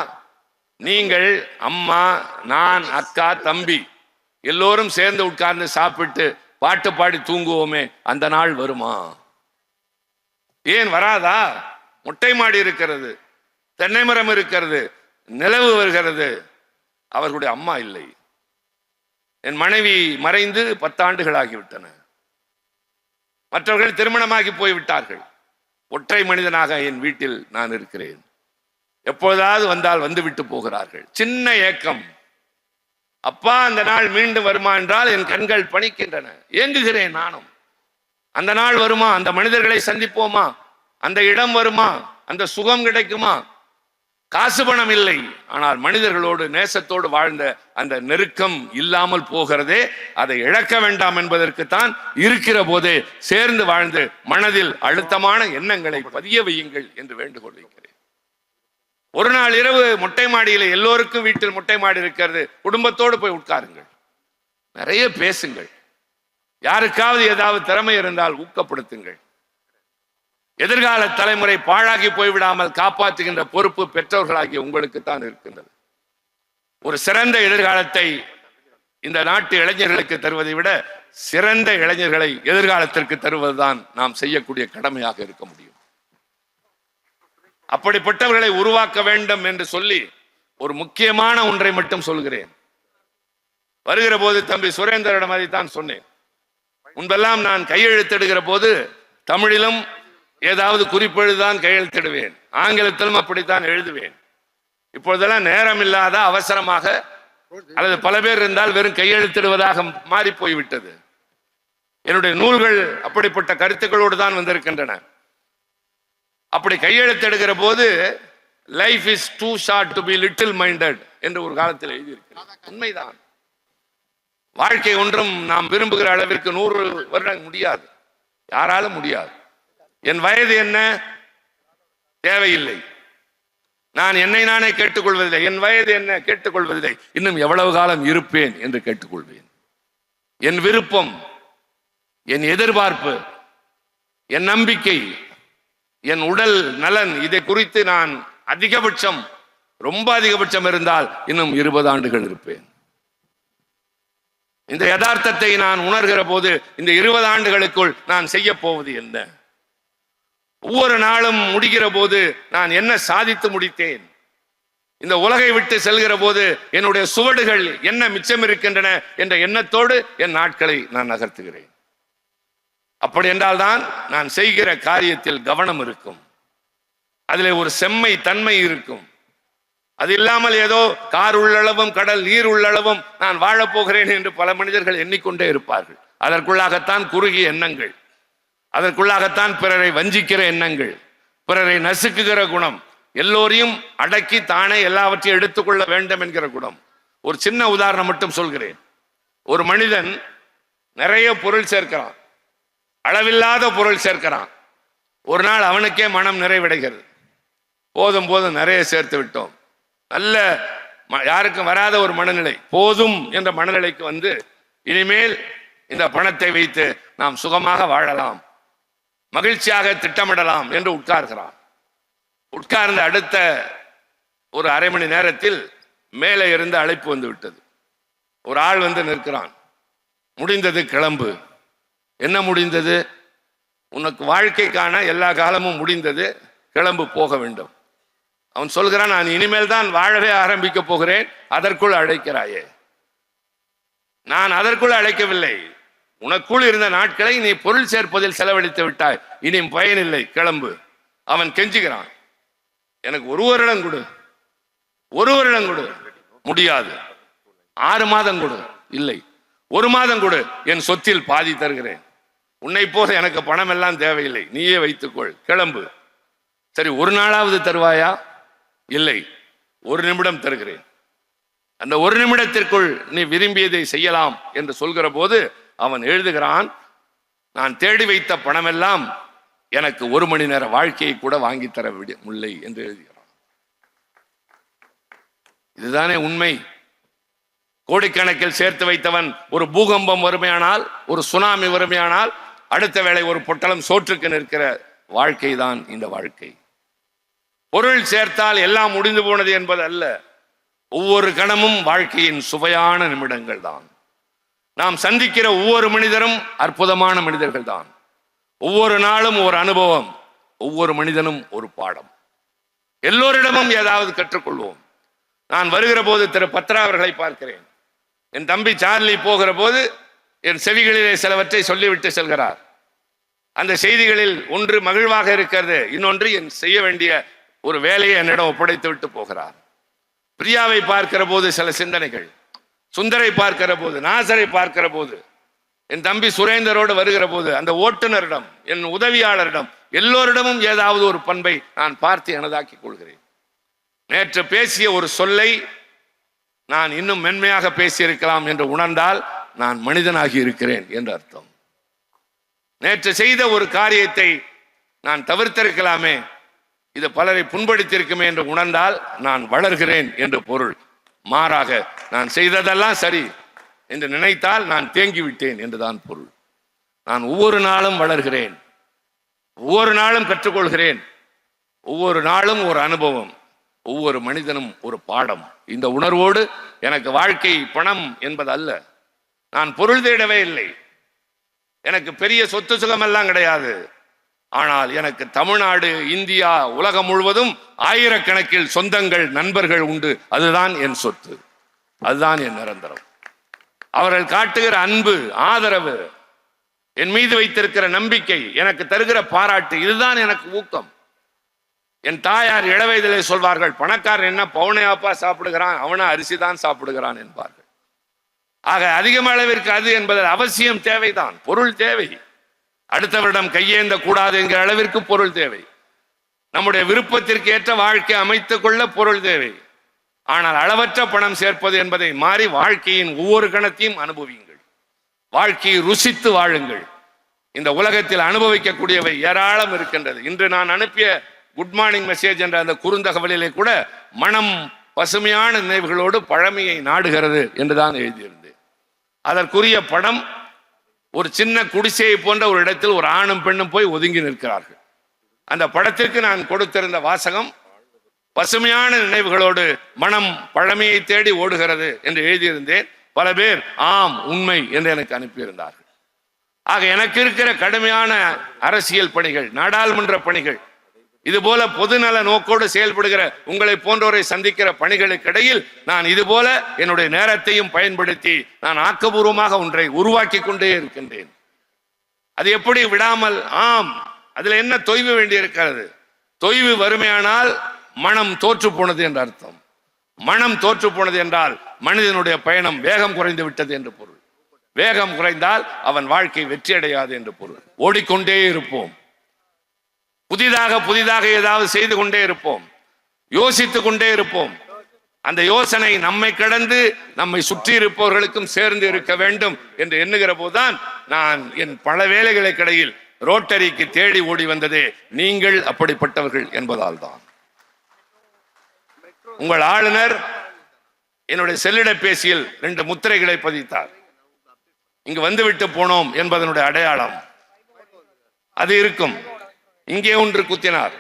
நீங்கள், அம்மா, நான், அக்கா, தம்பி எல்லோரும் சேர்ந்து உட்கார்ந்து சாப்பிட்டு பாட்டு பாடி தூங்குவோமே, அந்த நாள் வருமா? ஏன் வராதா? மொட்டை மாடி இருக்கிறது, தென்னை மரம் இருக்கிறது, நிலவு வருகிறது. அவர்களுடைய அம்மா இல்லை. என் மனைவி மறைந்து 10 ஆண்டுகள் ஆகிவிட்டன. மற்றவர்கள் திருமணமாகி போய்விட்டார்கள். ஒற்றை மனிதனாக என் வீட்டில் நான் இருக்கிறேன். எப்பொழுதாவது வந்தால் வந்துவிட்டு போகிறார்கள். சின்ன ஏக்கம். அப்பா, அந்த நாள் மீண்டும் வருமா என்றால் என் கண்கள் பணிக்கின்றன. ஏங்குகிறேன் நானும். அந்த நாள் வருமா? அந்த மனிதர்களை சந்திப்போமா? அந்த இடம் வருமா? அந்த சுகம் கிடைக்குமா? காசு பணம் இல்லை, ஆனால் மனிதர்களோடு நேசத்தோடு வாழ்ந்த அந்த நெருக்கம் இல்லாமல் போகிறதே. அதை இழக்க வேண்டாம் என்பதற்குத்தான் இருக்கிற போதே சேர்ந்து வாழ்ந்து மனதில் அழுத்தமான எண்ணங்களை பதிய வையுங்கள் என்று வேண்டுகோள் வைக்கிறேன். ஒரு நாள் இரவு மொட்டை மாடியில் எல்லோருக்கும் வீட்டில் மொட்டை மாடி இருக்கிறது. குடும்பத்தோடு போய் உட்காருங்கள், நிறைய பேசுங்கள். யாருக்காவது ஏதாவது திறமை இருந்தால் ஊக்கப்படுத்துங்கள். எதிர்கால தலைமுறை பாழாகி போய்விடாமல் காப்பாற்றுகின்ற பொறுப்பு பெற்றோர்களாகிய உங்களுக்கு தான் இருக்கின்றது. ஒரு சிறந்த எதிர்காலத்தை இந்த நாட்டு இளைஞர்களுக்கு தருவதை விட சிறந்த இளைஞர்களை எதிர்காலத்திற்கு தருவதுதான் நாம் செய்யக்கூடிய கடமையாக இருக்க முடியும். அப்படிப்பட்டவர்களை உருவாக்க வேண்டும் என்று சொல்லி ஒரு முக்கியமான ஒன்றை மட்டும் சொல்கிறேன். வருகிற போது தம்பி சுரேந்தரிடம் அதைத்தான் சொன்னேன். முன்பெல்லாம் நான் கையெழுத்திடுகிற போது தமிழிலும் ஏதாவது குறிப்பெழுதான் கையெழுத்திடுவேன், ஆங்கிலத்திலும் அப்படித்தான் எழுதுவேன். இப்பொழுதெல்லாம் நேரம் இல்லாத அவசரமாக அல்லது பல பேர் இருந்தால் வெறும் கையெழுத்திடுவதாக மாறி போய்விட்டது. என்னுடைய நூல்கள் அப்படிப்பட்ட கருத்துக்களோடு தான் வந்திருக்கின்றன. அப்படி கையெழுத்திடுகிற போது life is too short to be little minded என்று ஒரு காலத்தில் எழுதியிருக்கிறேன். உண்மைதான். வாழ்க்கை ஒன்றும் நாம் விரும்புகிற அளவிற்கு 100 வருடம் முடியாது, யாராலும் முடியாது. என் வயது என்ன? தேவையில்லை. நான் என்னை நானே கேட்டுக்கொள்வதில்லை. என் வயது என்ன? கேட்டுக்கொள்வதில்லை. இன்னும் எவ்வளவு காலம் இருப்பேன் என்று கேட்டுக்கொள்வேன். என் விருப்பம், என் எதிர்பார்ப்பு, என் நம்பிக்கை, என் உடல் நலன், இதை குறித்து நான் அதிகபட்சம், ரொம்ப அதிகபட்சம் இருந்தால் இன்னும் 20 ஆண்டுகள் இருப்பேன். இந்த யதார்த்தத்தை நான் உணர்கிற போது இந்த 20 ஆண்டுகளுக்குள் நான் செய்ய போவது என்ன? ஒவ்வொரு நாளும் முடிகிற போது நான் என்ன சாதித்து முடித்தேன்? இந்த உலகை விட்டு செல்கிற போது என்னுடைய சுவடுகள் என்ன மிச்சம் இருக்கின்றன என்ற எண்ணத்தோடு என் நாட்களை நான் நகர்த்துகிறேன். அப்படி என்றால்தான் நான் செய்கிற காரியத்தில் கவனம் இருக்கும், அதில் ஒரு செம்மை தன்மை இருக்கும். அது இல்லாமல் ஏதோ கார் உள்ளளவும் கடல் நீர் உள்ளளவும் நான் வாழப்போகிறேன் என்று பல மனிதர்கள் எண்ணிக்கொண்டே இருப்பார்கள். அதற்குள்ளாகத்தான் குறுகிய எண்ணங்கள், அதற்குள்ளாகத்தான் பிறரை வஞ்சிக்கிற எண்ணங்கள், பிறரை நசுக்குகிற குணம், எல்லோரையும் அடக்கி தானே எல்லாவற்றையும் எடுத்துக்கொள்ள வேண்டும் என்கிற குணம். ஒரு சின்ன உதாரணம் மட்டும் சொல்கிறேன். ஒரு மனிதன் நிறைய பொருள் சேர்க்கிறான், அளவில்லாத பொருள் சேர்க்கிறான். ஒரு நாள் அவனுக்கே மனம் நிறைவடைகிறது. போதும் போதும் நிறைய சேர்த்து விட்டோம். நல்ல யாருக்கும் வராத ஒரு மனநிலை, போதும் என்ற மனநிலைக்கு வந்து இனிமேல் இந்த பணத்தை வைத்து நாம் சுகமாக வாழலாம், மகிழ்ச்சியாக திட்டமிடலாம் என்று உட்கார்கிறான். உட்கார்ந்த அடுத்த ஒரு அரை மணி நேரத்தில் மேலே இருந்து அழைப்பு வந்து விட்டது. ஒரு ஆள் வந்து நிற்கிறான். முடிந்தது, கிளம்பு. என்ன முடிந்தது? உனக்கு வாழ்க்கைக்கான எல்லா காலமும் முடிந்தது, கிளம்பு, போக வேண்டும். அவன் சொல்கிறான், நான் இனிமேல் தான் வாழவே ஆரம்பிக்க போகிறேன், அதற்குள் அழைக்கிறாயே. நான் அதற்குள் அழைக்கவில்லை. உனக்குள் இருந்த நாட்களை நீ பொருள் சேர்ப்பதில் செலவழித்து விட்டாய், இனி பயனில்லை, கிளம்பு. அவன் கெஞ்சுகிறான், எனக்கு 1 வருடம் கொடு, 1 வருடம் கொடு. முடியாது. 6 மாதம் கொடு. இல்லை, 1 மாதம் கொடு, என் சொத்தில் பாதி தருகிறேன். உன்னை போல எனக்கு பணம் எல்லாம் தேவையில்லை, நீயே வைத்துக்கொள், கிளம்பு. சரி, 1 நாளாவது தருவாயா? இல்லை, 1 நிமிடம் தருகிறேன். அந்த 1 நிமிடத்திற்குள் நீ விரும்பியதை செய்யலாம் என்று சொல்கிற போது அவன் எழுதுகிறான், நான் தேடி வைத்த பணமெல்லாம் எனக்கு 1 மணி நேர வாழ்க்கையை கூட வாங்கி தர முடியவில்லை என்று எழுதுகிறான். இதுதானே உண்மை. கோடிக்கணக்கில் சேர்த்து வைத்தவன் ஒரு பூகம்பம் வறுமையானால், ஒரு சுனாமி வறுமையானால், அடுத்த வேளை ஒரு பொட்டலம் சோற்றுக்கு நிற்கிற வாழ்க்கை தான் இந்த வாழ்க்கை. பொருள் சேர்த்தால் எல்லாம் முடிந்து போனது என்பது அல்ல. ஒவ்வொரு கணமும் வாழ்க்கையின் சுவையான நிமிடங்கள் தான். நாம் சந்திக்கிற ஒவ்வொரு மனிதரும் அற்புதமான மனிதர்கள் தான். ஒவ்வொரு நாளும் ஒரு அனுபவம், ஒவ்வொரு மனிதனும் ஒரு பாடம். எல்லோரிடமும் ஏதாவது கற்றுக்கொள்வோம். நான் வருகிற போது திரு பத்ரா அவர்களை பார்க்கிறேன். என் தம்பி சார்லி போகிற போது என் செவிகளிலே சிலவற்றை சொல்லிவிட்டு செல்கிறார். அந்த செய்திகளில் ஒன்று மகிழ்வாக இருக்கிறது, இன்னொன்று என் செய்ய வேண்டிய ஒரு வேலையை என்னிடம் ஒப்படைத்து விட்டு போகிறார். பிரியாவை பார்க்கிற போது சில சிந்தனைகள், சுந்தரை பார்க்கிற போது, நாசரை பார்க்கிற போது, என் தம்பி சுரேந்தரோடு வருகிற போது அந்த ஓட்டுநரிடம், என் உதவியாளரிடம், எல்லோரிடமும் ஏதாவது ஒரு பண்பை நான் பார்த்து எனதாக்கிக் கொள்கிறேன். நேற்று பேசிய ஒரு சொல்லை நான் இன்னும் மென்மையாக பேசியிருக்கலாம் என்று உணர்ந்தால் நான் மனிதனாகி இருக்கிறேன் என்று அர்த்தம். நேற்று செய்த ஒரு காரியத்தை நான் தவிர்த்திருக்கலாமே, இது பலரை புண்படுத்தியிருக்குமே என்று உணர்ந்தால் நான் வளர்கிறேன் என்று பொருள். மாறாக நான் செய்ததெல்லாம் சரி என்று நினைத்தால் நான் தேங்கிவிட்டேன் என்றுதான் பொருள். நான் ஒவ்வொரு நாளும் வளர்கிறேன், ஒவ்வொரு நாளும் கற்றுக்கொள்கிறேன், ஒவ்வொரு நாளும் ஒரு அனுபவம், ஒவ்வொரு மனிதனும் ஒரு பாடம். இந்த உணர்வோடு எனக்கு வாழ்க்கை பணம் என்பது அல்ல. நான் பொருள் தேடவே இல்லை. எனக்கு பெரிய சொத்து சுகமெல்லாம் கிடையாது. ஆனால் எனக்கு தமிழ்நாடு, இந்தியா, உலகம் முழுவதும் ஆயிரக்கணக்கில் சொந்தங்கள், நண்பர்கள் உண்டு. அதுதான் என் சொத்து, அதுதான் என் நிரந்தரம். அவர்கள் காட்டுகிற அன்பு, ஆதரவு, என் மீது வைத்திருக்கிற நம்பிக்கை, எனக்கு தருகிற பாராட்டு, இதுதான் எனக்கு ஊக்கம். என் தாயார் இளவயதிலே சொல்வார்கள், பணக்காரன் என்ன பவுனையாப்பா சாப்பிடுகிறான், அவனா அரிசி தான் சாப்பிடுகிறான் என்பார்கள். ஆக அதிகம் அளவிற்கு அது என்பது அவசியம், தேவைதான், பொருள் தேவை. அடுத்தவரிடம் கையேந்த கூடாது என்கிற அளவிற்கு பொருள் தேவை. நம்முடைய விருப்பத்திற்கு ஏற்ற வாழ்க்கை அமைத்துக் கொள்ள பொருள் தேவை. ஆனால் அளவற்ற பணம் சேர்ப்பது என்பதை மாறி வாழ்க்கையின் ஒவ்வொரு கணத்தையும் அனுபவியுங்கள், வாழ்க்கையை ருசித்து வாழுங்கள். இந்த உலகத்தில் அனுபவிக்கக்கூடியவை ஏராளம் இருக்கின்றது. இன்று நான் அனுப்பிய குட் மார்னிங் மெசேஜ் என்ற அந்த குறுந்தகவலிலே கூட மனம் பசுமையான நினைவுகளோடு பழமையை நாடுகிறது என்றுதான் எழுதியிருந்தேன். அதற்குரிய படம் ஒரு சின்ன குடிசையை போன்ற ஒரு இடத்தில் ஒரு ஆணும் பெண்ணும் போய் ஒதுங்கி நிற்கிறார்கள். அந்த படத்திற்கு நான் கொடுத்திருந்த வாசகம், பசுமையான நினைவுகளோடு மனம் பழமையை தேடி ஓடுகிறது என்று எழுதியிருந்தேன். பல பேர் ஆம் உண்மை என்று எனக்கு அனுப்பியிருந்தார்கள். ஆக எனக்கு இருக்கிற கடுமையான அரசியல் பணிகள், நாடாளுமன்ற பணிகள், இதுபோல பொதுநல நோக்கோடு செயல்படுகிற உங்களை போன்றோரை சந்திக்கிற பணிகளுக்கு இடையில் நான் இதுபோல என்னுடைய நேரத்தையும் பயன்படுத்தி நான் ஆக்கபூர்வமாக ஒன்றை உருவாக்கி கொண்டே இருக்கின்றேன். அது எப்படி விடாமல், ஆம் அதுல என்ன தொய்வு வேண்டி இருக்கிறது? தொய்வு வறுமையானால் மனம் தோற்று போனது என்று அர்த்தம். மனம் தோற்று போனது என்றால் மனிதனுடைய பயணம் வேகம் குறைந்து விட்டது என்று பொருள். வேகம் குறைந்தால் அவன் வாழ்க்கை வெற்றி அடையாது என்று பொருள். ஓடிக்கொண்டே இருப்போம், புதிதாக புதிதாக ஏதாவது செய்து கொண்டே இருப்போம், யோசித்துக் கொண்டே இருப்போம். அந்த யோசனை நம்மை கடந்து நம்மை சுற்றி இருப்பவர்களுக்கும் சேர்ந்து இருக்க வேண்டும் என்று எண்ணுகிற போதுதான் நான் என் பல வேலைகளுக்கு இடையில் ரோட்டரிக்கு தேடி ஓடி வந்ததே நீங்கள் அப்படிப்பட்டவர்கள் என்பதால் தான். உங்கள் ஆளுநர் என்னுடைய செல்லிடப்பேசியில் 2 முத்திரைகளை பதித்தார். இங்கு வந்துவிட்டு போனோம் என்பதனுடைய அடையாளம் அது இருக்கும். இங்கே ஒன்று குத்தினார்,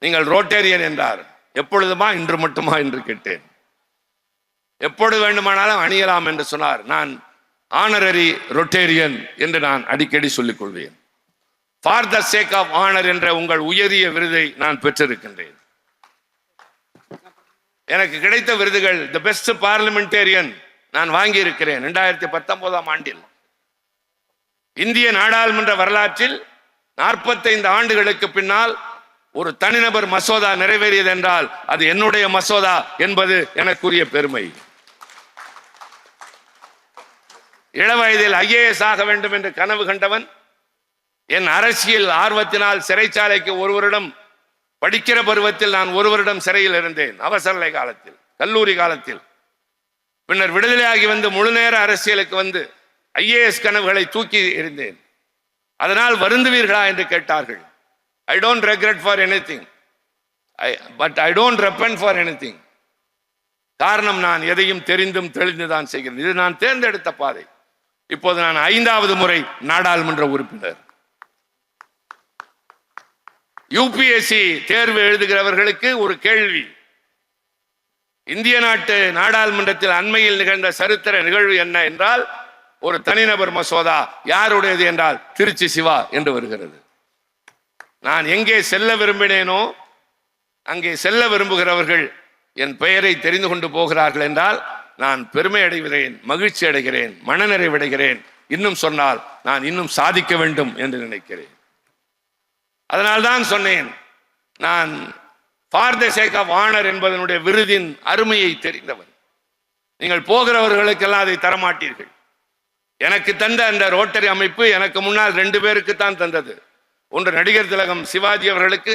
நீங்கள் ரோட்டேரியன் என்றார். எப்பொழுதுமா? இன்று மட்டுமா என்று கேட்டேன். எப்பொழுது வேண்டுமானாலும் அணியலாம் என்று சொன்னார். நான் ஆனரரி ரொட்டேரியன் என்று நான் அடிக்கடி சொல்லிக் கொள்வேன். For the sake of honour என்ற உங்கள் உயரிய விருதை நான் பெற்றிருக்கின்றேன். எனக்கு கிடைத்த விருதுகள் தி பெஸ்ட் பார்லிமெண்டேரியன் நான் வாங்கி இருக்கிறேன் 2019ஆம் ஆண்டில். இந்திய நாடாளுமன்ற வரலாற்றில் 45 ஆண்டுகளுக்கு பின்னால் ஒரு தனிநபர் மசோதா நிறைவேறியது என்றால் அது என்னுடைய மசோதா என்பது எனக்குரிய பெருமை. இளவயதில் IAS ஆக வேண்டும் என்று கனவு கண்டவன், என் அரசியல் ஆர்வத்தினால் சிறைச்சாலைக்கு ஒரு வருடம் படிக்கிற பருவத்தில் நான் ஒரு வருடம் சிறையில் இருந்தேன். அவசரநிலை காலத்தில், கல்லூரி காலத்தில். பின்னர் விடுதலையாகி வந்து முழுநேர அரசியலுக்கு வந்து IAS கனவுகளை தூக்கி இருந்தேன். அதனால் வருந்துவீர்களா என்று கேட்டார்கள். I don't regret for anything, but I don't repent for anything. காரணம், நான் எதையும் தெரிந்தும் தெளிந்துதான் செய்கிறேன். இது நான் தேர்ந்தெடுத்த பாதை. இப்போது நான் 5வது முறை நாடாளுமன்ற உறுப்பினர். UPSC தேர்வு எழுதுகிறவர்களுக்கு ஒரு கேள்வி. இந்திய நாட்டு நாடாளுமன்றத்தில் அண்மையில் நிகழ்ந்த சரித்திர நிகழ்வு என்ன என்றால், ஒரு தனிநபர் மசோதா யாருடையது என்றால் திருச்சி சிவா என்று வருகிறது. நான் எங்கே செல்ல விரும்பினேனோ அங்கே செல்ல விரும்புகிறவர்கள் என் பெயரை தெரிந்து கொண்டு போகிறார்கள் என்றால் நான் பெருமை அடைகிறேன், மகிழ்ச்சி அடைகிறேன், மனநிறைவடைகிறேன். இன்னும் சொன்னால் நான் இன்னும் சாதிக்க வேண்டும் என்று நினைக்கிறேன். அதனால்தான் சொன்னேன், நான் for the sake of honour என்பதனுடைய விருதின் அருமையை தெரிந்தவன். நீங்கள் போகிறவர்களுக்கெல்லாம் அதை தரமாட்டீர்கள். எனக்கு தந்த அந்த ரோட்டரி அமைப்பு எனக்கு முன்னால் 2 பேருக்கு தான் தந்தது. ஒன்று நடிகர் திலகம் சிவாஜி அவர்களுக்கு,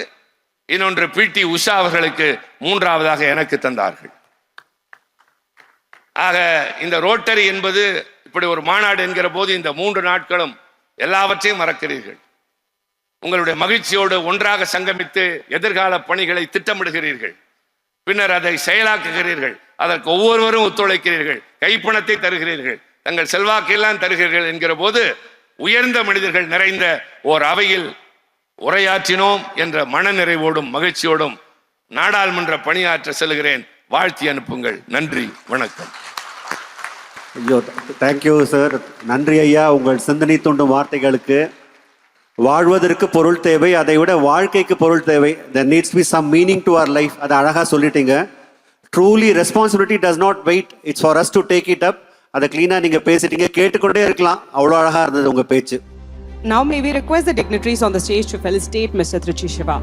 இன்னொன்று PT உஷா அவர்களுக்கு, 3ஆவதாக எனக்கு தந்தார்கள். ஆக இந்த ரோட்டரி என்பது இப்படி ஒரு மாநாடு என்கிற போது இந்த 3 நாட்களும் எல்லாவற்றையும் மறக்கிறீர்கள். உங்களுடைய மகிழ்ச்சியோடு ஒன்றாக சங்கமித்து எதிர்கால பணிகளை திட்டமிடுகிறீர்கள். பின்னர் அதை செயலாக்குகிறீர்கள். அதற்கு ஒவ்வொருவரும் ஒத்துழைக்கிறீர்கள், கைப்பணத்தை தருகிறீர்கள், தங்கள் செல்வாக்கெல்லாம் தருகிறீர்கள் என்கிற போது உயர்ந்த மனிதர்கள் நிறைந்த ஓர் அவையில் உரையாற்றினோம் என்ற மனநிறைவோடும் மகிழ்ச்சியோடும் நாடாளுமன்ற பணியாற்ற செல்கிறேன். வாழ்த்தி அனுப்புங்கள். நன்றி, வணக்கம். ஐயோ, தேங்க்யூ சார். நன்றி ஐயா உங்கள் சிந்தனை தூண்டும் வார்த்தைகளுக்கு. வாழ்வதற்கு பொருள் தேவை, அதை விட வாழ்க்கைக்கு பொருள் தேவை. there needs to be some meaning to our life. அதை அழகா சொல்லிட்டீங்க. Truly responsibility does not wait, it's for us to take it up. அதை கிளீனா நீங்க பேசிட்டீங்க, கேட்டுக்கொண்டே இருக்கலாம். அவ்வளோ அழகா இருந்தது உங்க பேச்சு. Now may we request the dignitaries on the stage to felicitate Mr. Trichy Shiva.